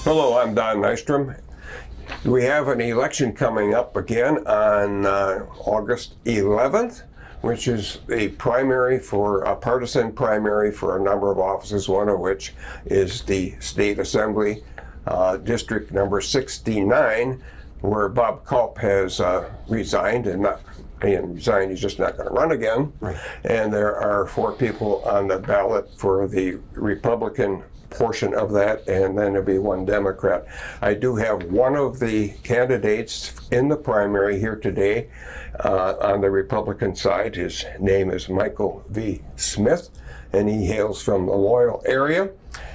Hello, I'm Don Nystrom. We have an election coming up again on August 11th, which is a partisan primary for a number of offices, one of which is the State Assembly, District number 69, where Bob Kulp has resigned, he's just not going to run again. Right. And there are 4 people on the ballot for the Republican portion of that, and then there'll be 1 Democrat. I do have one of the candidates in the primary here today on the Republican side. His name is Michael V. Smith, and he hails from the Loyal area.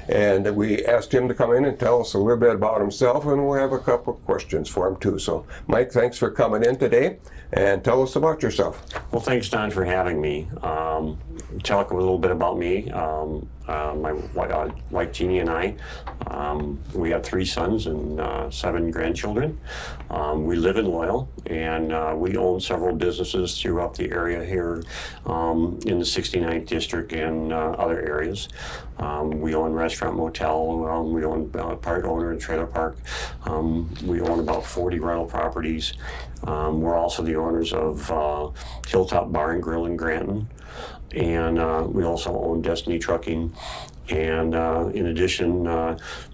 And we asked him to come in and tell us a little bit about himself, and we'll have a couple of questions for him too. So, Mike, thanks for coming in today, and tell us about yourself. Well, thanks, Don, for having me. Talk a little bit about me. My wife Jeannie and I, we have 3 sons and 7 grandchildren. We live in Loyal, and we own several businesses throughout the area here in the 69th district and other areas. We own restaurant, motel. We own part owner and trailer park. We own about 40 rental properties. We're also the owners of Hilltop Bar and Grill in Granton. And we also own Destiny Trucking. And in addition,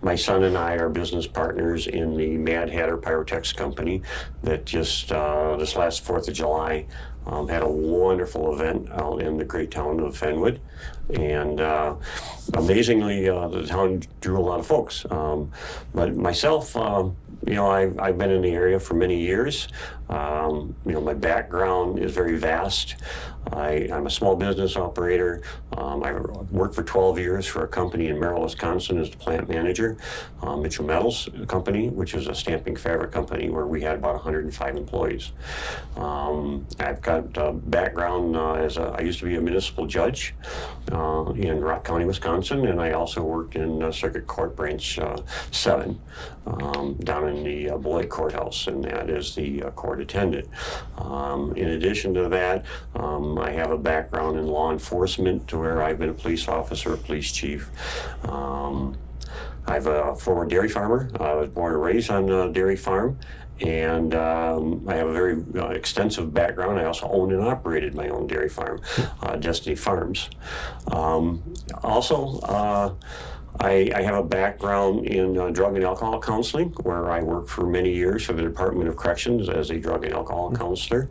my son and I are business partners in the Mad Hatter Pyrotechs company that just this last 4th of July had a wonderful event out in the great town of Fenwood. And amazingly, the town drew a lot of folks. But myself, I've been in the area for many years. My background is very vast. I'm a small business operator. I worked for 12 years for a company in Merrill, Wisconsin as the plant manager, Mitchell Metals Company, which is a stamping fabric company where we had about 105 employees. I've got a background I used to be a municipal judge in Rock County, Wisconsin, and I also worked in Circuit Court Branch 7 down in the Beloit Courthouse, and that is the court attendant. In addition to that, I have a background in law enforcement where I've been a police officer, a police chief. I'm a former dairy farmer. I was born and raised on a dairy farm, and I have a very extensive background. I also owned and operated my own dairy farm, Destiny Farms. I have a background in drug and alcohol counseling, where I worked for many years for the Department of Corrections as a drug and alcohol counselor.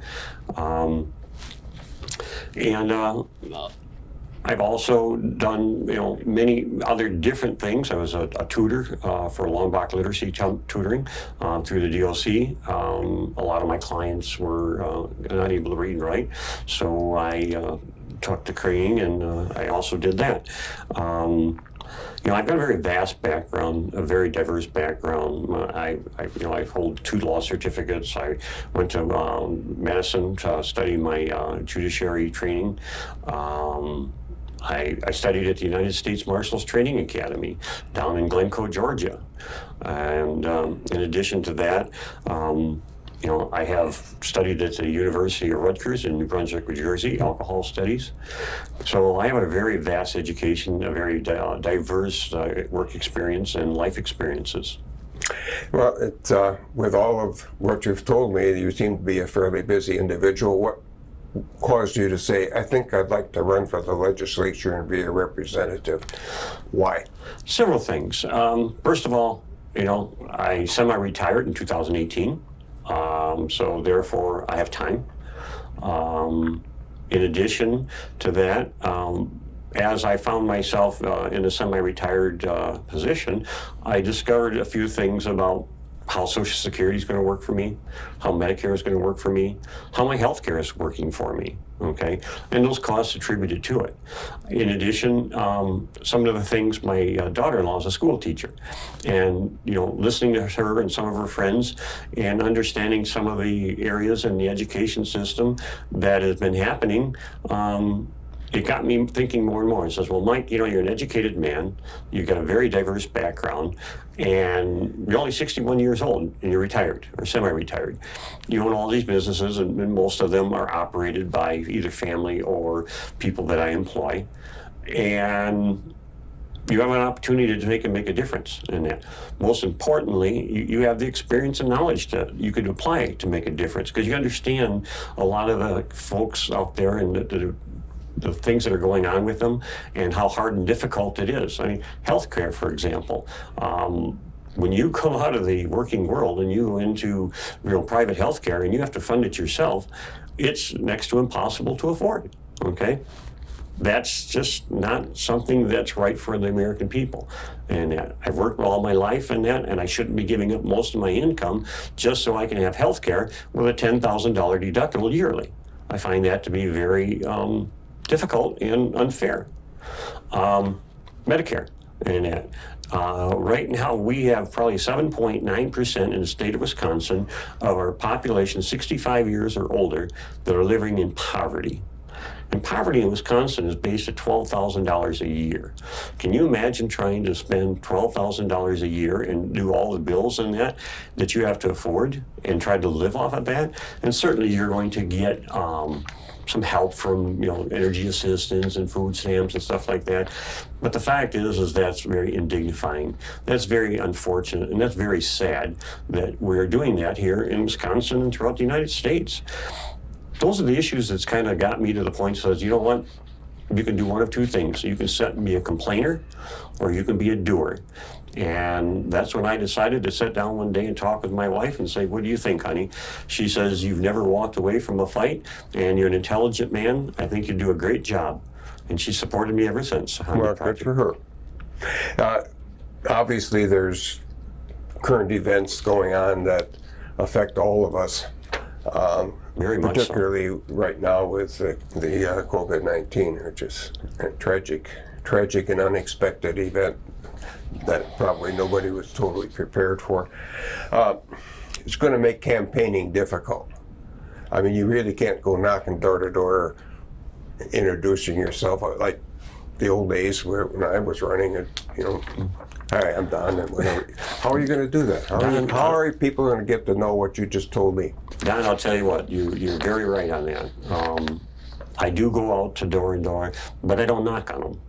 I've also done, many other different things. I was a tutor for Longbach literacy tutoring through the DOC. A lot of my clients were not able to read and write, so I took the training, and I also did that. I've got a very vast background, a very diverse background. I hold 2 law certificates. I went to Madison to study my judiciary training. I studied at the United States Marshals Training Academy down in Glencoe, Georgia. And in addition to that, I have studied at the University of Rutgers in New Brunswick, New Jersey, alcohol studies. So I have a very vast education, a very diverse work experience and life experiences. Well, with all of what you've told me, you seem to be a fairly busy individual. What caused you to say, I think I'd like to run for the legislature and be a representative? Why? Several things. First of all, I semi-retired in 2018. So therefore, I have time. In addition to that, as I found myself in a semi-retired position, I discovered a few things about how Social Security is going to work for me, how Medicare is going to work for me, how my health care is working for me, okay? And those costs attributed to it. In addition, some of the things, my daughter-in-law is a school teacher, and, listening to her and some of her friends and understanding some of the areas in the education system that has been happening, it got me thinking more and more. It says, well, Mike, you're an educated man, you've got a very diverse background, and you're only 61 years old, and you're retired, or semi-retired. You own all these businesses, and most of them are operated by either family or people that I employ. And you have an opportunity to make a difference in that. Most importantly, you have the experience and knowledge that you could apply to make a difference, because you understand a lot of the folks out there and the things that are going on with them and how hard and difficult it is. I mean, healthcare, for example. When you come out of the working world and you go into private healthcare and you have to fund it yourself, it's next to impossible to afford. Okay? That's just not something that's right for the American people. And I've worked all my life in that, and I shouldn't be giving up most of my income just so I can have health care with a $10,000 deductible yearly. I find that to be very difficult and unfair. Medicare and that. Right now, we have probably 7.9% in the state of Wisconsin of our population 65 years or older that are living in poverty. And poverty in Wisconsin is based at $12,000 a year. Can you imagine trying to spend $12,000 a year and do all the bills in that you have to afford and try to live off of that? And certainly you're going to get some help from energy assistance and food stamps and stuff like that. But the fact is that's very indignifying. That's very unfortunate, and that's very sad that we're doing that here in Wisconsin and throughout the United States. Those are the issues that's kind of got me to the point that says, you know what, you can do one of two things. You can be a complainer, or you can be a doer. And that's when I decided to sit down one day and talk with my wife and say, what do you think, honey? She says, you've never walked away from a fight, and you're an intelligent man. I think you do a great job. And she supported me ever since. Well, good for her. Obviously, there's current events going on that affect all of us. Very much particularly right now with the COVID-19, which is a tragic and unexpected event that probably nobody was totally prepared for. It's going to make campaigning difficult. I mean, you really can't go knocking door to door, introducing yourself like the old days when I was running it, hi, I'm Don, and whatever. How are you going to do that? How are people going to get to know what you just told me? Don, I'll tell you what, you're very right on that. I do go out to door and door, but I don't knock on them.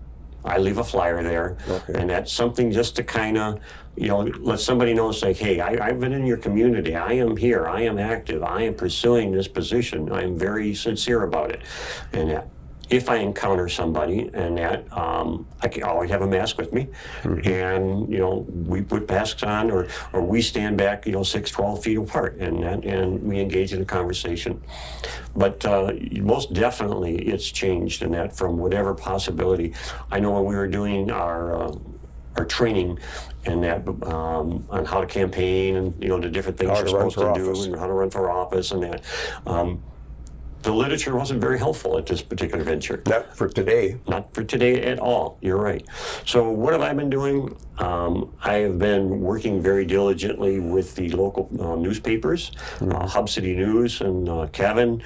I leave a flyer there, and that's something just to kind of, let somebody know, say, hey, I've been in your community. I am here. I am active. I am pursuing this position. I am very sincere about it. And if I encounter somebody and that, I can always have a mask with me. And, we put masks on or we stand back, 6, 12 feet apart and we engage in a conversation. But most definitely it's changed in that from whatever possibility. I know when we were doing our training and that on how to campaign and, the different things you're supposed to do and how to run for office and that. The literature wasn't very helpful at this particular venture. Not for today. Not for today at all. You're right. So what have I been doing? I have been working very diligently with the local newspapers, Hub City News and Kevin,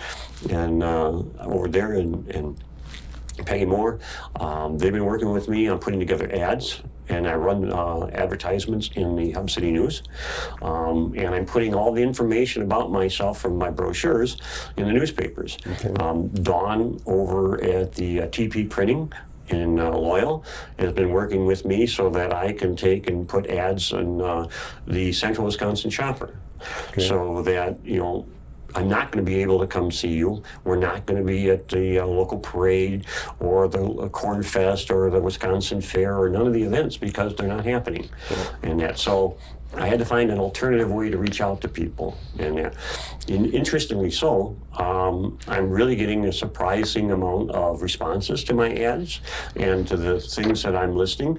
and over there in Peggy Moore. They've been working with me on putting together ads, and I run advertisements in the Hub City News. And I'm putting all the information about myself from my brochures in the newspapers. Dawn over at the TP Printing in Loyal has been working with me so that I can take and put ads in the Central Wisconsin Shopper. So that, I'm not going to be able to come see you. We're not going to be at the local parade or the Corn Fest or the Wisconsin Fair or none of the events because they're not happening. And that, so I had to find an alternative way to reach out to people. And interestingly so, I'm really getting a surprising amount of responses to my ads and to the things that I'm listing.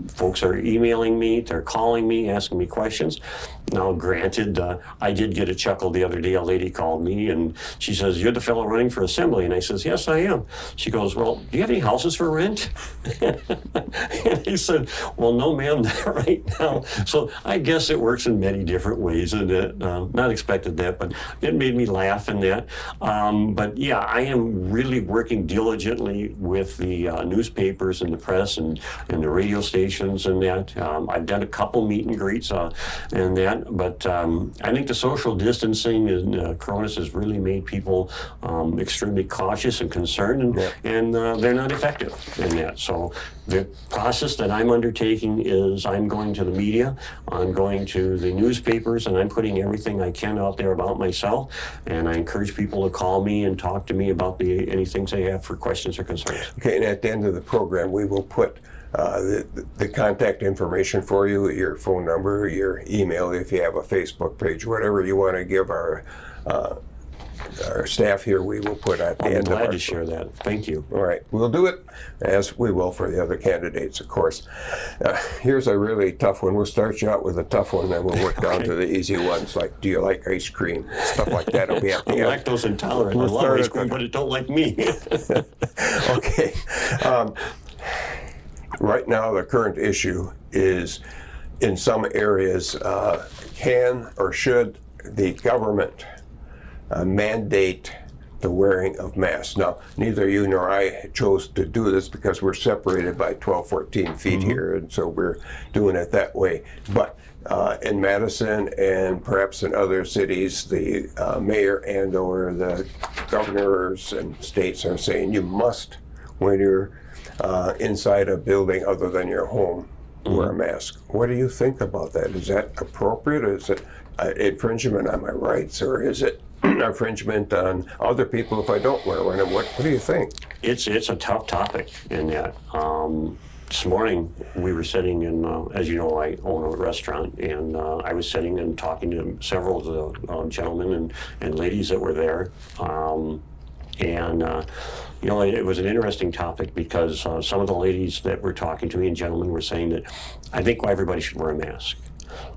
Folks are emailing me, they're calling me, asking me questions. Now, granted, I did get a chuckle the other day. A lady called me and she says, "You're the fellow running for assembly?" And I says, "Yes, I am." She goes, "Well, do you have any houses for rent?" And he said, "Well, no, ma'am, not right now." So I guess it works in many different ways, and not expected that, but it made me laugh in that. But yeah, I am really working diligently with the newspapers and the press and the radio stations and that. I've done a couple meet and greets and that, but I think the social distancing and Coronas has really made people extremely cautious and concerned, and they're not effective in that. So the process that I'm undertaking is I'm going to the media, I'm going to the newspapers, and I'm putting everything I can out there about myself, and I encourage people to call me and talk to me about any things they have for questions or concerns. Okay, and at the end of the program, we will put the contact information for you, your phone number, your email, if you have a Facebook page, whatever you want to give our staff here, we will put at the I'm end of our... glad to share that. Thank you. All right, we'll do it as we will for the other candidates, of course. Here's a really tough one. We'll start you out with a tough one, then we'll work down to the easy ones, like do you like ice cream? Stuff like that will be at the I'm end. lactose intolerant. We'll I love ice cream, but it don't like me. Okay. Right now, the current issue is in some areas, can or should the government mandate the wearing of masks? Now, neither you nor I chose to do this because we're separated by 12, 14 feet here, and so we're doing it that way. But in Madison and perhaps in other cities, the mayor and or the governors and states are saying you must, when you're inside a building other than your home, wear a mask. What do you think about that? Is that appropriate? Is it infringement on my rights, or is it infringement on other people if I don't wear one? And what do you think? It's a tough topic in that. This morning we were sitting in, as you know, I own a restaurant, and I was sitting and talking to several of the gentlemen and ladies that were there. You know, it was an interesting topic because some of the ladies that were talking to me and gentlemen were saying that I think everybody should wear a mask.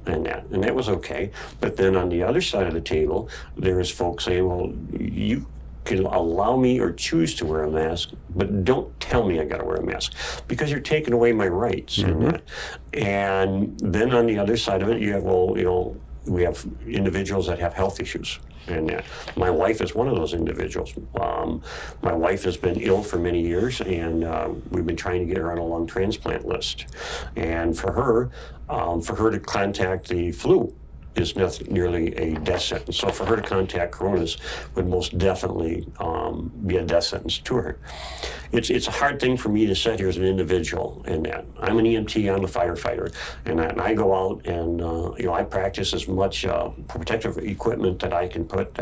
And that was okay. But then on the other side of the table, there's folks saying, well, you can allow me or choose to wear a mask, but don't tell me I got to wear a mask because you're taking away my rights. And then on the other side of it, you have, well, you know, we have individuals that have health issues. And my wife is one of those individuals. My wife has been ill for many years, and we've been trying to get her on a lung transplant list. And for her to contact the flu is nearly a death sentence. So for her to contact Coronas would most definitely be a death sentence to her. It's a hard thing for me to sit here as an individual in that. I'm an EMT, I'm a firefighter, and I go out and you know, I practice as much protective equipment that I can put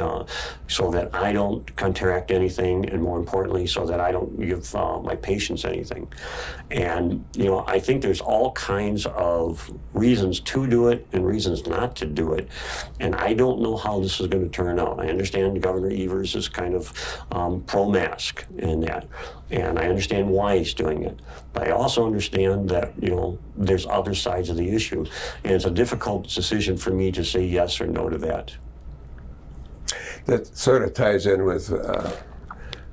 so that I don't contract anything, and more importantly, so that I don't give my patients anything. And you know, I think there's all kinds of reasons to do it and reasons not to do it, and I don't know how this is going to turn out. I understand Governor Evers is kind of pro-mask in that, and I understand why he's doing it. But I also understand that, you know, there's other sides of the issue, and it's a difficult decision for me to say yes or no to that. That sort of ties in with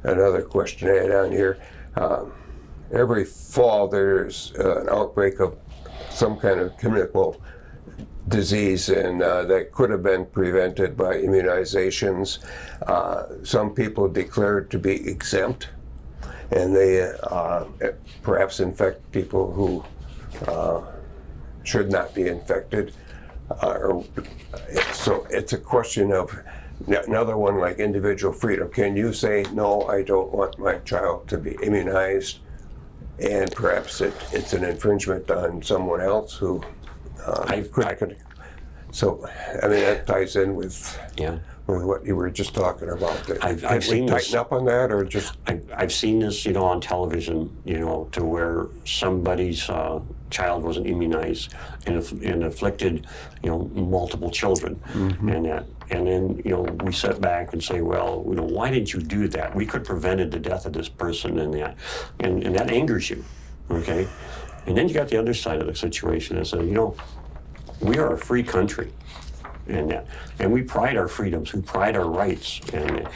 another question I had on here. Every fall there's an outbreak of some kind of communicable disease, and that could have been prevented by immunizations. Some people declared to be exempt, and they perhaps infect people who should not be infected. So it's a question of another one like individual freedom. Can you say, no, I don't want my child to be immunized, and perhaps it's an infringement on someone else who could. So, I mean, that ties in with what you were just talking about. I've seen tighten this, up on that, or just? I've seen this, you know, on television, you know, to where somebody's child wasn't immunized and afflicted, you know, multiple children, and that. And then, you know, we sit back and say, well, you know, why didn't you do that? We could have prevented the death of this person and that. And that angers you, okay? And then you got the other side of the situation and say, you know, we are a free country, and we pride our freedoms, we pride our rights, and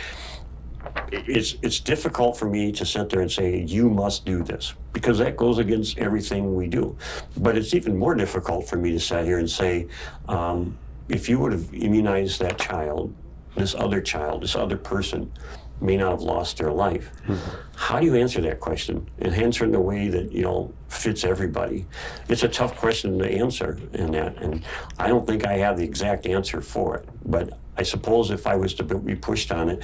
it's difficult for me to sit there and say, you must do this, because that goes against everything we do. But it's even more difficult for me to sit here and say, if you would have immunized that child, this other person may not have lost their life. How do you answer that question and answer it in a way that, fits everybody? It's a tough question to answer and I don't think I have the exact answer for it. But I suppose if I was to be pushed on it,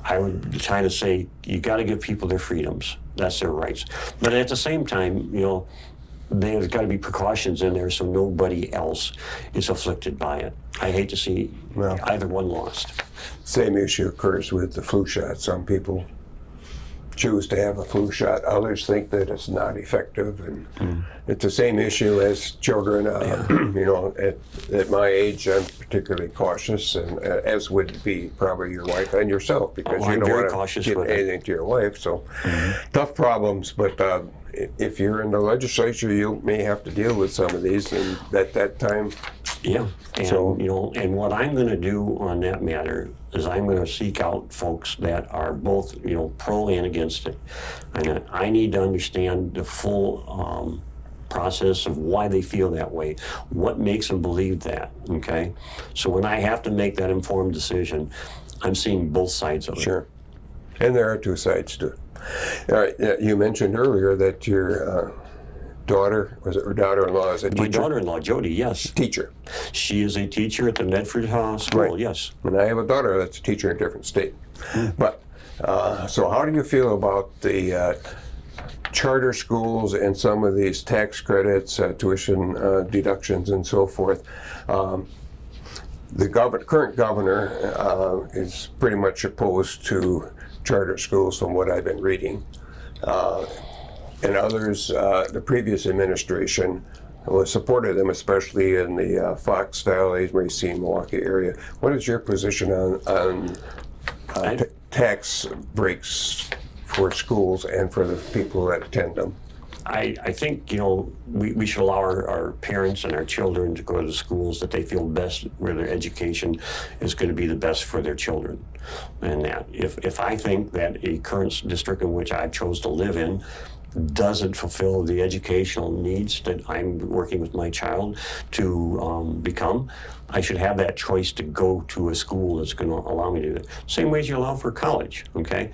I would try to say, you got to give people their freedoms. That's their rights. But at the same time, there's got to be precautions in there so nobody else is afflicted by it. I hate to see either one lost. Same issue occurs with the flu shot. Some people choose to have a flu shot. Others think that it's not effective. And it's the same issue as children. At my age, I'm particularly cautious, and as would be probably your wife and yourself, because you don't want to get anything to your wife. So tough problems, but if you're in the legislature, you may have to deal with some of these, and at that time. Yeah, and and what I'm going to do on that matter is I'm going to seek out folks that are both pro and against it, and I need to understand the full process of why they feel that way, what makes them believe that. Okay, so when I have to make that informed decision, I'm seeing both sides of it. Sure, and there are two sides to it. All right, you mentioned earlier that your daughter, was it her daughter-in-law, is a teacher? My daughter-in-law, Jody, yes. Teacher. She is a teacher at the Medford School, right. Yes. And I have a daughter that's a teacher in a different state. But, so how do you feel about the charter schools and some of these tax credits, tuition deductions and so forth? The current governor is pretty much opposed to charter schools from what I've been reading. And others, the previous administration supported them, especially in the Fox Valley, Racine, Milwaukee area. What is your position on tax breaks for schools and for the people that attend them? I think, we should allow our parents and our children to go to the schools that they feel best, where their education is going to be the best for their children. And that if I think that a current district in which I chose to live in doesn't fulfill the educational needs that I'm working with my child to become, I should have that choice to go to a school that's going to allow me to do it. Same way as you allow for college, okay?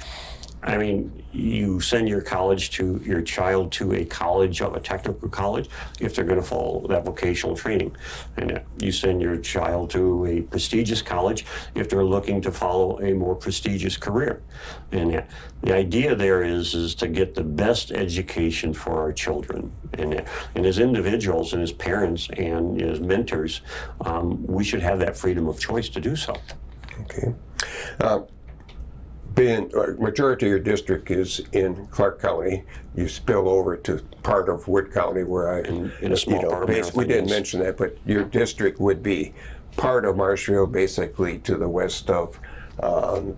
I mean, you send your child to a college, of a technical college, if they're going to follow that vocational training. And you send your child to a prestigious college if they're looking to follow a more prestigious career. And the idea there is to get the best education for our children. And as individuals and as parents and as mentors, we should have that freedom of choice to do so. Okay. Majority of your district is in Clark County. You spill over to part of Wood County, where in a small part of Marathon, we didn't mention that, but your district would be part of Marshfield, basically to the west of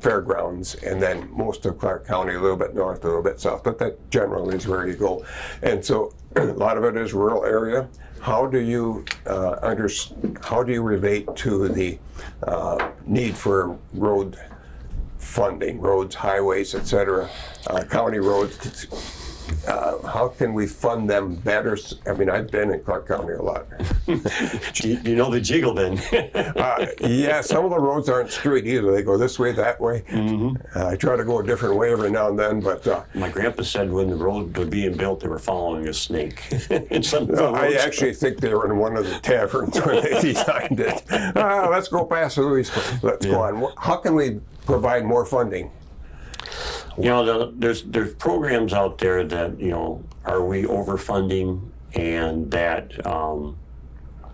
Fairgrounds, and then most of Clark County, a little bit north, a little bit south. But that generally is where you go, and so a lot of it is rural area. How do you how do you relate to the need for road funding, roads, highways, etc., county roads? How can we fund them better? I mean, I've been in Clark County a lot. You know the jiggle then. Yeah, some of the roads aren't straight either. They go this way, that way. Mm-hmm. I try to go a different way every now and then, but... My grandpa said when the road was being built, they were following a snake. I actually think they were in one of the taverns when they designed it. Let's go past Louis. Let's go on. How can we provide more funding? There's programs out there that, are we overfunding, and that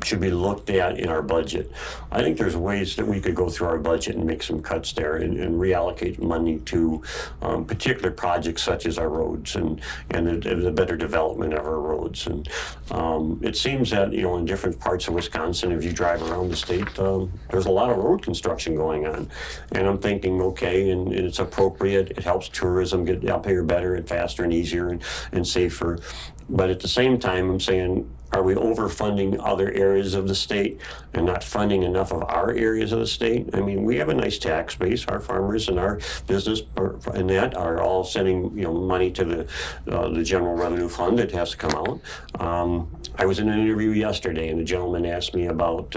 should be looked at in our budget. I think there's ways that we could go through our budget and make some cuts there and reallocate money to particular projects such as our roads and the better development of our roads. And it seems that, in different parts of Wisconsin, if you drive around the state, there's a lot of road construction going on. And I'm thinking, okay, and it's appropriate, it helps tourism get out here better and faster and easier and safer. But at the same time, I'm saying, Are we overfunding other areas of the state and not funding enough of our areas of the state? I mean, we have a nice tax base. Our farmers and our business and that are all sending money to the general revenue fund that has to come out. I was in an interview yesterday, and a gentleman asked me about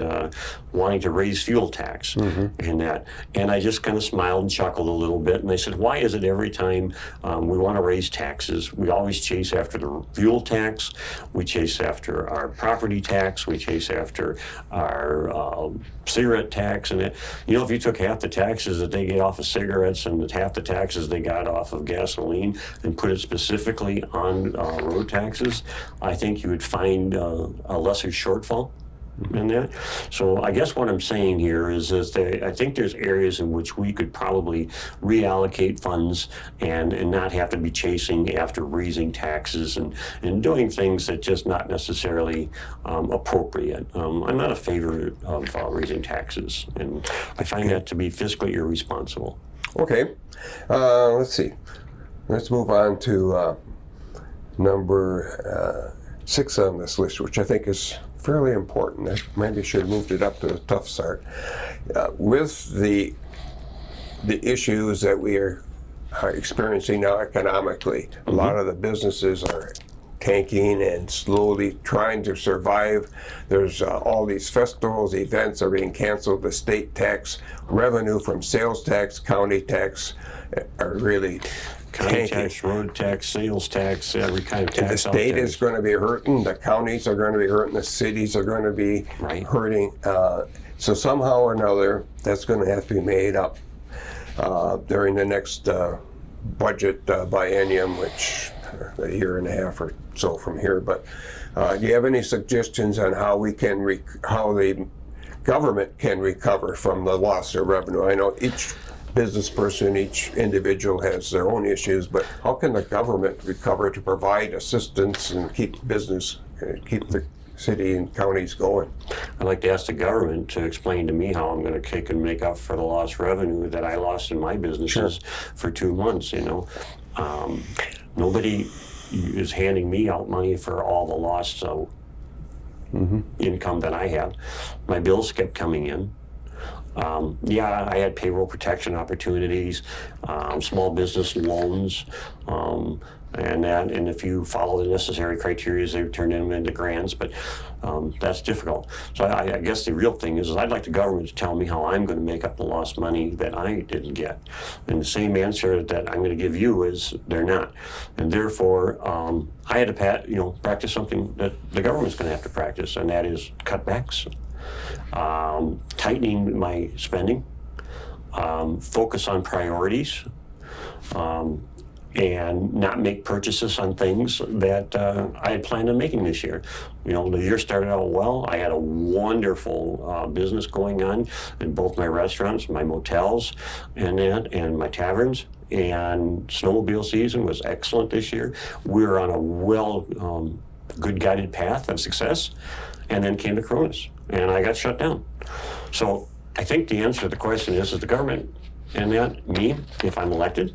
wanting to raise fuel tax and that, and I just kind of smiled and chuckled a little bit, and I said, why is it every time we want to raise taxes, we always chase after the fuel tax, we chase after our property tax, we chase after our cigarette tax, and that, if you took half the taxes that they get off of cigarettes and half the taxes they got off of gasoline and put it specifically on road taxes, I think you would find a lesser shortfall in that. So I guess what I'm saying here is that I think there's areas in which we could probably reallocate funds and not have to be chasing after raising taxes and doing things that just not necessarily appropriate. I'm not a favor of raising taxes, and I find that to be fiscally irresponsible. Okay, let's see. Let's move on to number 6 on this list, which I think is fairly important. I maybe should have moved it up to the tough start. With the issues that we are experiencing now economically, a lot of the businesses are tanking and slowly trying to survive. There's all these festivals, events are being canceled. The state tax revenue from sales tax, county tax are really County tax, road tax, sales tax, every kind of tax. The state is going to be hurting, the counties are going to be hurting, the cities are going to be hurting. So somehow or another, that's going to have to be made up during the next budget biennium, which a year and a half or so from here. But do you have any suggestions on how we can how the government can recover from the loss of revenue? I know each business person, each individual has their own issues, but how can the government recover to provide assistance and keep business, keep the city and counties going? I'd like to ask the government to explain to me how I'm going to kick and make up for the lost revenue that I lost in my businesses for 2 months. Nobody is handing me out money for all the lost income that I have. My bills kept coming in. I had payroll protection opportunities, small business loans, and if you follow the necessary criteria, they turn them into grants, but that's difficult. So I guess the real thing is I'd like the government to tell me how I'm going to make up the lost money that I didn't get. And the same answer that I'm going to give you is they're not. And therefore, I had to practice something that the government's going to have to practice, and that is cutbacks. Tightening my spending, focus on priorities, and not make purchases on things that I had planned on making this year. The year started out well. I had a wonderful business going on in both my restaurants, my motels, and my taverns. And snowmobile season was excellent this year. We were on a good guided path of success, and then came the coronas, and I got shut down. So I think the answer to the question is the government and me, if I'm elected,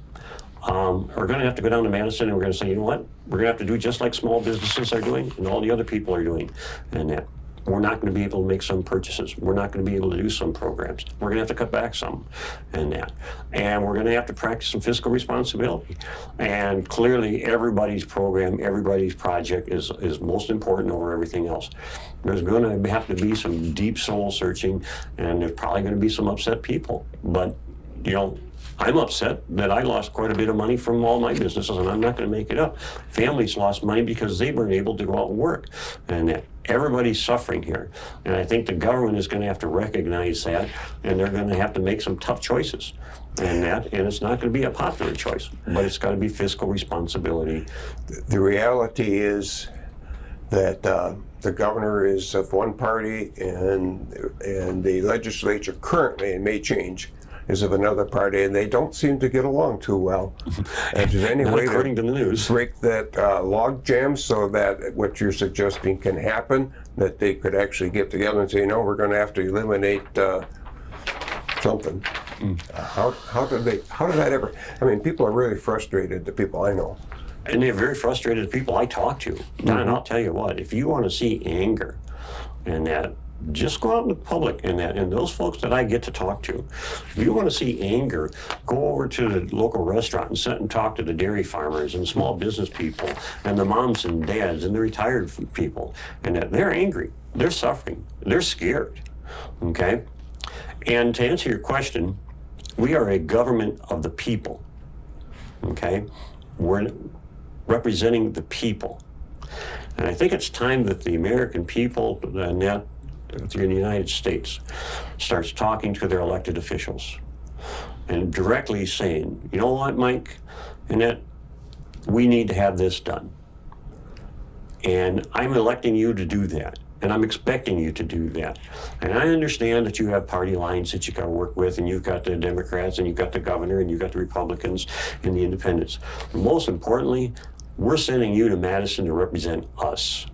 are going to have to go down to Madison, and we're going to say, you know what, we're going to have to do just like small businesses are doing and all the other people are doing, and that we're not going to be able to make some purchases. We're not going to be able to do some programs. We're going to have to cut back some and that. And we're going to have to practice some fiscal responsibility. And clearly everybody's program, everybody's project is most important over everything else. There's going to have to be some deep soul searching, and there's probably going to be some upset people. But, I'm upset that I lost quite a bit of money from all my businesses, and I'm not going to make it up. Families lost money because they weren't able to go out and work, and that everybody's suffering here. And I think the government is going to have to recognize that, and they're going to have to make some tough choices. And it's not going to be a popular choice, but it's got to be fiscal responsibility. The reality is that the governor is of one party, and the legislature currently, and may change, is of another party, and they don't seem to get along too well. And is there any way according to the news, break that log jam so that what you're suggesting can happen, that they could actually get together and say, no, we're going to have to eliminate something? How did that ever? I mean, people are really frustrated, the people I know, and they're very frustrated people I talk to. Don, I'll tell you what, if you want to see anger and that, just go out in the public and those folks that I get to talk to, if you want to see anger, go over to the local restaurant and sit and talk to the dairy farmers and small business people and the moms and dads and the retired people, and that they're angry, they're suffering, they're scared, okay? And to answer your question, we are a government of the people, okay? We're representing the people. And I think it's time that the American people and that in the United States starts talking to their elected officials and directly saying, you know what, Mike, and that we need to have this done. And I'm electing you to do that. And I'm expecting you to do that. And I understand that you have party lines that you got to work with, and you've got the Democrats, and you've got the governor, and you've got the Republicans, and the independents. But most importantly, we're sending you to Madison to represent us.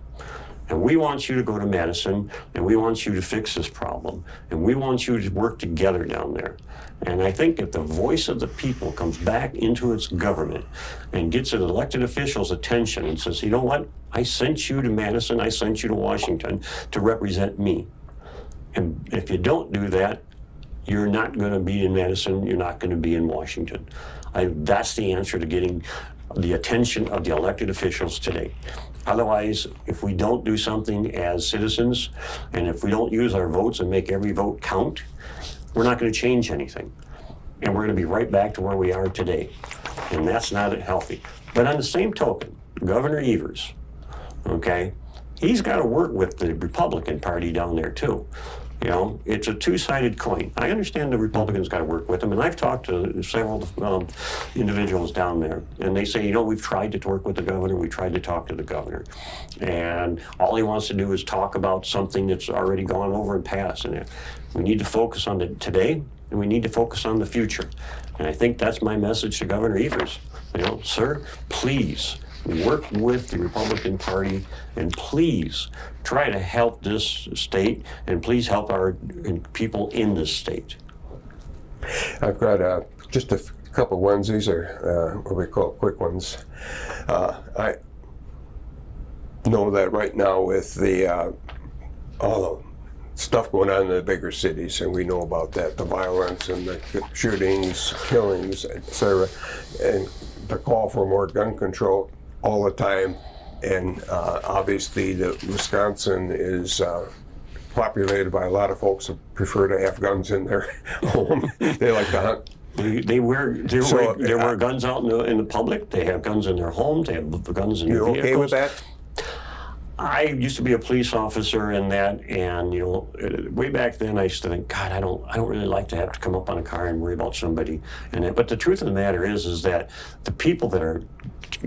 And we want you to go to Madison, and we want you to fix this problem. And we want you to work together down there. And I think if the voice of the people comes back into its government and gets its elected officials' attention and says, you know what, I sent you to Madison, I sent you to Washington to represent me. And if you don't do that, you're not going to be in Madison, you're not going to be in Washington. That's the answer to getting the attention of the elected officials today. Otherwise, if we don't do something as citizens, and if we don't use our votes and make every vote count, we're not going to change anything. And we're going to be right back to where we are today. And that's not healthy. But on the same token, Governor Evers, okay, he's got to work with the Republican Party down there too. You know, it's a two-sided coin. I understand the Republicans got to work with them, and I've talked to several individuals down there, and they say, you know, we've tried to work with the governor, we tried to talk to the governor, and all he wants to do is talk about something that's already gone over and passed, and we need to focus on the today, and we need to focus on the future. And I think that's my message to Governor Evers. You know, sir, please work with the Republican Party, and please try to help this state, and please help our people in this state. I've got just a couple ones. These are what we call quick ones. I know that right now with the all the stuff going on in the bigger cities, and we know about that, the violence and the shootings, killings, etc., and the call for more gun control all the time. And obviously the Wisconsin is populated by a lot of folks who prefer to have guns in their home. They like to hunt. They wear guns out in the public. They have guns in their homes. They have guns in their vehicles. You okay with that? I used to be a police officer in that, and you know, way back then I used to think, God, I don't really like to have to come up on a car and worry about somebody. But the truth of the matter is that the people that are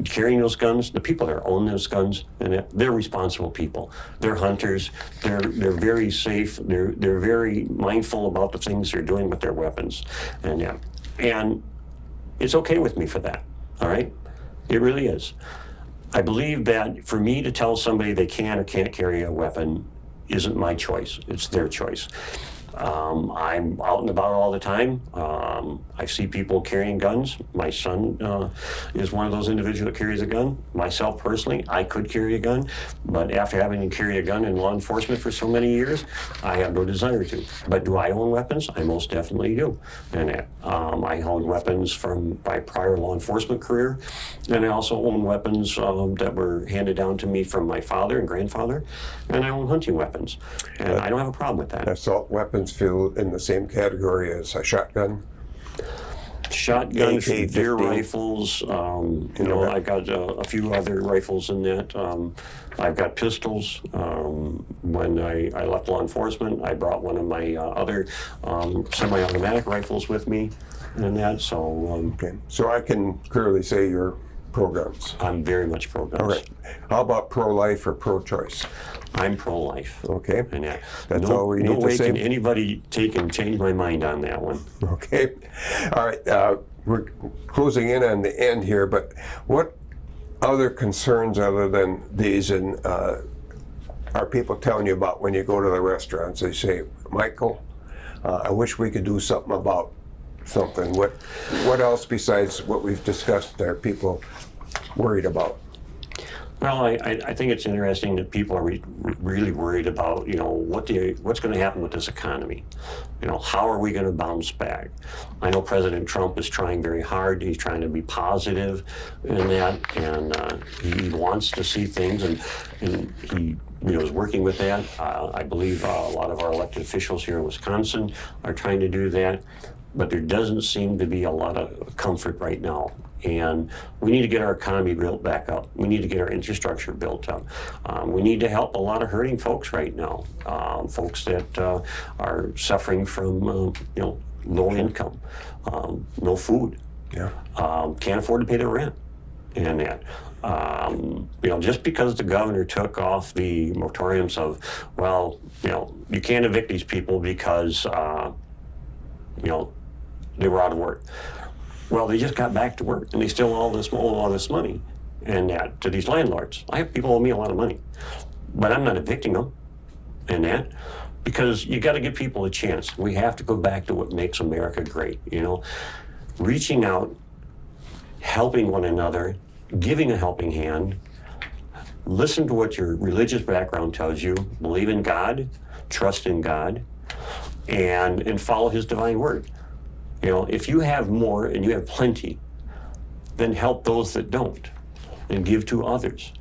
carrying those guns, the people that own those guns, and they're responsible people. They're hunters. They're very safe. They're very mindful about the things they're doing with their weapons, and it's okay with me for that. All right, it really is. I believe that for me to tell somebody they can or can't carry a weapon isn't my choice. It's their choice. I'm out and about all the time. I see people carrying guns. My son is one of those individuals that carries a gun. Myself personally, I could carry a gun, but after having to carry a gun in law enforcement for so many years, I have no desire to. But do I own weapons? I most definitely do. And I own weapons from my prior law enforcement career, and I also own weapons that were handed down to me from my father and grandfather, and I own hunting weapons. And I don't have a problem with that. Assault weapons feel in the same category as a shotgun? Shotguns, AK-15. deer rifles, I got a few other rifles in that. I've got pistols. When I left law enforcement, I brought one of my other semi-automatic rifles with me and that, so... Okay, so I can clearly say you're pro-guns. I'm very much pro-guns. All right. How about pro-life or pro-choice? I'm pro-life. Okay. And That's all we need to say. No way can anybody take and change my mind on that one. Okay. All right. We're closing in on the end here, but what other concerns other than these are people telling you about when you go to the restaurants? They say, Michael, I wish we could do something about something. What else besides what we've discussed are people worried about? Well, I think it's interesting that people are really worried about, what's going to happen with this economy. How are we going to bounce back? I know President Trump is trying very hard. He's trying to be positive in that, and he wants to see things, and he is working with that. I believe a lot of our elected officials here in Wisconsin are trying to do that, but there doesn't seem to be a lot of comfort right now. And we need to get our economy built back up. We need to get our infrastructure built up. We need to help a lot of hurting folks right now, folks that are suffering from low income, no food, can't afford to pay their rent, and that. Just because the governor took off the moratoriums of, you can't evict these people because they were out of work. Well, they just got back to work, and they still owe all this money, and that to these landlords. I have people owe me a lot of money, but I'm not evicting them, and that, because you got to give people a chance. We have to go back to what makes America great. Reaching out, helping one another, giving a helping hand. Listen to what your religious background tells you. Believe in God, trust in God, and follow His divine word. If you have more and you have plenty, then help those that don't and give to others.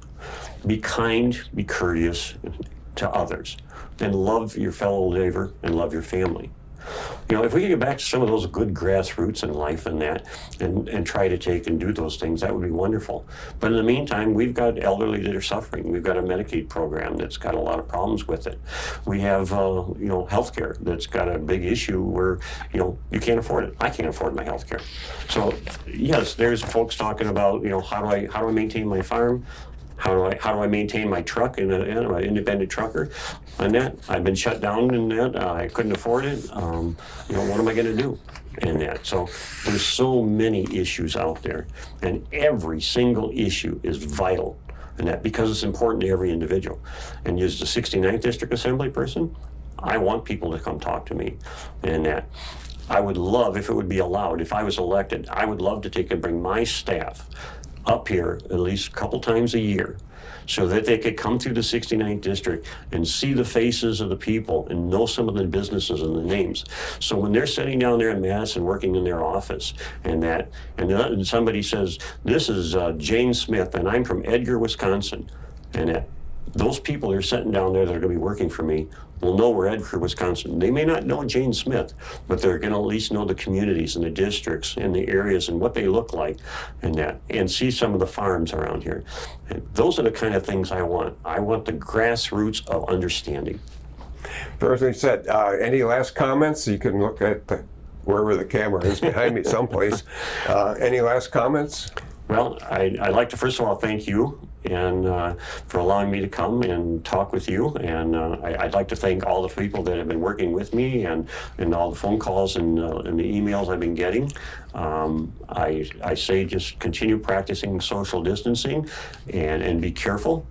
Be kind, be courteous to others, and love your fellow neighbor and love your family. If we could get back to some of those good grassroots in life and that, and try to take and do those things, that would be wonderful. But in the meantime, we've got elderly that are suffering. We've got a Medicaid program that's got a lot of problems with it. We have, healthcare that's got a big issue where, you can't afford it. I can't afford my healthcare. So yes, there's folks talking about, how do I maintain my farm? How do I maintain my truck and an independent trucker? And that I've been shut down in that. I couldn't afford it. What am I going to do? And that. So there's so many issues out there, and every single issue is vital. And that because it's important to every individual. And as the 69th District Assembly person, I want people to come talk to me. And that I would love, if it would be allowed, if I was elected, I would love to take and bring my staff up here at least a couple times a year so that they could come through the 69th district and see the faces of the people and know some of the businesses and the names. So when they're sitting down there in Madison working in their office and somebody says, this is Jane Smith and I'm from Edgar, Wisconsin, and those people that are sitting down there that are going to be working for me will know we're Edgar, Wisconsin. They may not know Jane Smith, but they're going to at least know the communities and the districts and the areas and what they look like and see some of the farms around here. And those are the kind of things I want. I want the grassroots of understanding. Everything said. Any last comments? You can look at wherever the camera is behind me someplace. Any last comments? Well, I'd like to first of all thank you and for allowing me to come and talk with you. And I'd like to thank all the people that have been working with me and all the phone calls and the emails I've been getting. I say just continue practicing social distancing and be careful.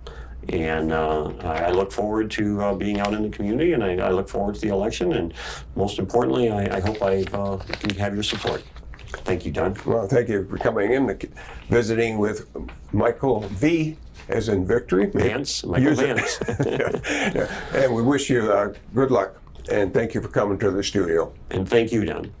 And I look forward to being out in the community, and I look forward to the election. And most importantly, I hope I can have your support. Thank you, Don. Well, thank you for coming in, visiting with Michael V, as in victory. Vance, Michael Vance. And we wish you good luck, and thank you for coming to the studio. And thank you, Don.